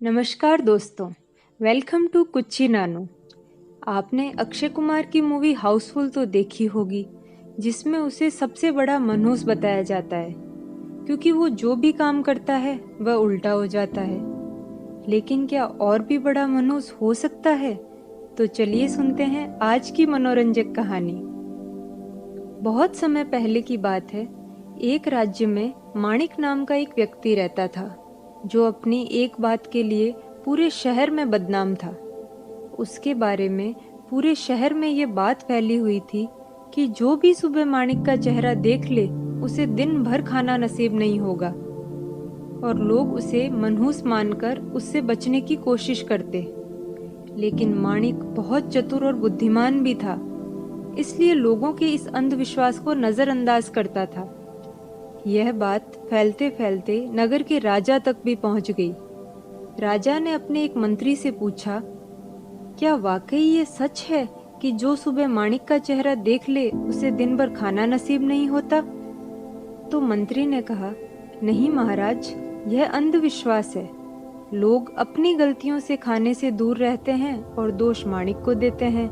नमस्कार दोस्तों, welcome to कुच्ची नानू। आपने अक्षय कुमार की मूवी हाउसफुल तो देखी होगी, जिसमें उसे सबसे बड़ा मनहूस बताया जाता है क्योंकि वो जो भी काम करता है वह उल्टा हो जाता है। लेकिन क्या और भी बड़ा मनहूस हो सकता है? तो चलिए सुनते हैं आज की मनोरंजक कहानी। बहुत समय पहले की बात है। एक राज्य में माणिक नाम का एक व्यक्ति रहता था, जो अपनी एक बात के लिए पूरे शहर में बदनाम था। उसके बारे में पूरे शहर में ये बात फैली हुई थी कि जो भी सुबह माणिक का चेहरा देख ले, उसे दिन भर खाना नसीब नहीं होगा, और लोग उसे मनहूस मानकर उससे बचने की कोशिश करते। लेकिन माणिक बहुत चतुर और बुद्धिमान भी था, इसलिए लोगों के इस अंधविश्वास को नजरअंदाज करता था। यह बात फैलते फैलते नगर के राजा तक भी पहुंच गई। राजा ने अपने एक मंत्री से पूछा, क्या वाकई ये सच है कि जो सुबह माणिक का चेहरा देख ले उसे दिन भर खाना नसीब नहीं होता? तो मंत्री ने कहा, नहीं महाराज, यह अंधविश्वास है। लोग अपनी गलतियों से खाने से दूर रहते हैं और दोष माणिक को देते हैं।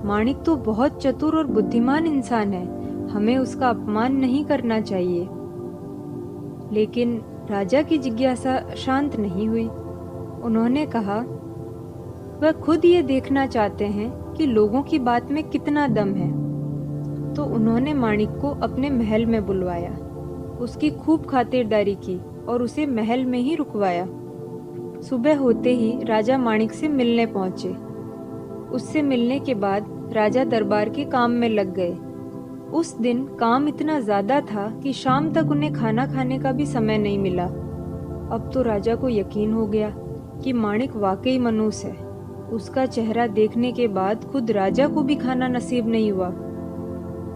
माणिक तो बहुत चतुर और बुद्धिमान इंसान है, हमें उसका अपमान नहीं करना चाहिए। लेकिन राजा की जिज्ञासा शांत नहीं हुई। उन्होंने कहा, वह खुद ये देखना चाहते हैं कि लोगों की बात में कितना दम है। तो उन्होंने माणिक को अपने महल में बुलवाया, उसकी खूब खातिरदारी की और उसे महल में ही रुकवाया। सुबह होते ही राजा माणिक से मिलने पहुंचे। उससे मिलने के बाद राजा दरबार के काम में लग गए। उस दिन काम इतना ज्यादा था कि शाम तक उन्हें खाना खाने का भी समय नहीं मिला। अब तो राजा को यकीन हो गया कि माणिक वाकई मनहूस है। उसका चेहरा देखने के बाद खुद राजा को भी खाना नसीब नहीं हुआ।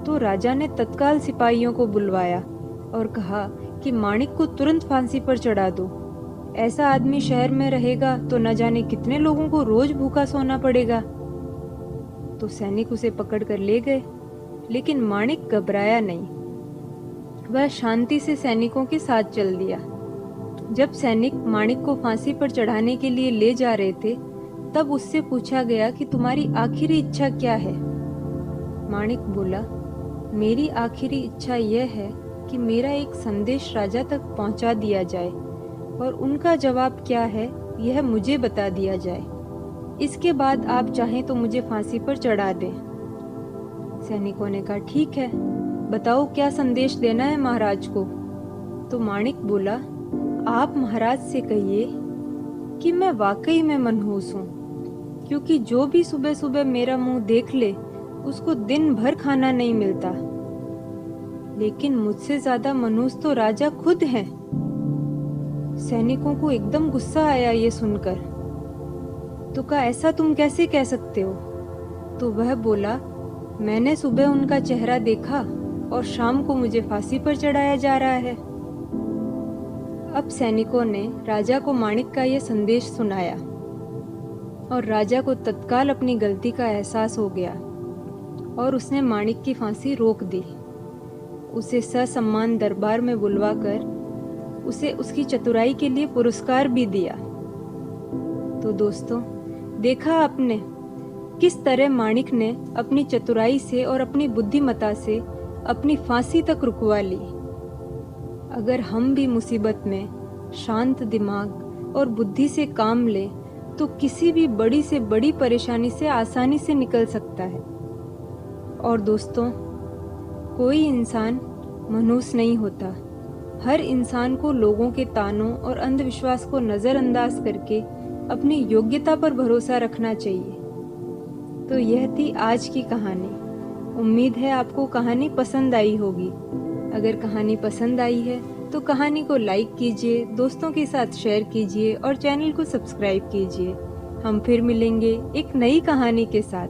तो राजा ने तत्काल सिपाहियों को बुलवाया और कहा कि माणिक को तुरंत फांसी पर चढ़ा दो। ऐसा आदमी शहर में रहेगा तो न जाने कितने लोगों को रोज भूखा सोना पड़ेगा। तो सैनिक उसे पकड़कर ले गए, लेकिन माणिक घबराया नहीं। वह शांति से सैनिकों के साथ चल दिया। जब सैनिक माणिक को फांसी पर चढ़ाने के लिए ले जा रहे थे, तब उससे पूछा गया कि तुम्हारी आखिरी इच्छा क्या है? माणिक बोला, मेरी आखिरी इच्छा यह है कि मेरा एक संदेश राजा तक पहुंचा दिया जाए, और उनका जवाब क्या है यह मुझे बता दिया जाए। इसके बाद आप चाहें तो मुझे फांसी पर चढ़ा दें। सैनिकों ने कहा, ठीक है, बताओ क्या संदेश देना है महाराज को? तो माणिक बोला, आप महाराज से कहिए कि मैं वाकई में मनहूस हूँ, क्योंकि जो भी सुबह सुबह मेरा मुंह देख ले उसको दिन भर खाना नहीं मिलता। लेकिन मुझसे ज्यादा मनहूस तो राजा खुद हैं। सैनिकों को एकदम गुस्सा आया ये सुनकर। तो कहा, ऐसा तुम कैसे कह सकते हो? तो वह बोला, मैंने सुबह उनका चेहरा देखा और शाम को मुझे फांसी पर चढ़ाया जा रहा है। अब सैनिकों ने राजा को माणिक का यह संदेश सुनाया, और राजा को तत्काल अपनी गलती का एहसास हो गया और उसने माणिक की फांसी रोक दी। उसे ससम्मान दरबार में बुलवाकर उसे उसकी चतुराई के लिए पुरस्कार भी दिया। तो दोस्तों, देखा आपने किस तरह माणिक ने अपनी चतुराई से और अपनी बुद्धिमत्ता से अपनी फांसी तक रुकवा ली। अगर हम भी मुसीबत में शांत दिमाग और बुद्धि से काम लें तो किसी भी बड़ी से बड़ी परेशानी से आसानी से निकल सकता है। और दोस्तों, कोई इंसान मनहूस नहीं होता। हर इंसान को लोगों के तानों और अंधविश्वास को नजरअंदाज करके अपनी योग्यता पर भरोसा रखना चाहिए। तो यह थी आज की कहानी। उम्मीद है आपको कहानी पसंद आई होगी। अगर कहानी पसंद आई है तो कहानी को लाइक कीजिए, दोस्तों के साथ शेयर कीजिए और चैनल को सब्सक्राइब कीजिए। हम फिर मिलेंगे एक नई कहानी के साथ।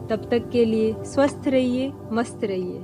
तब तक के लिए स्वस्थ रहिए, मस्त रहिए।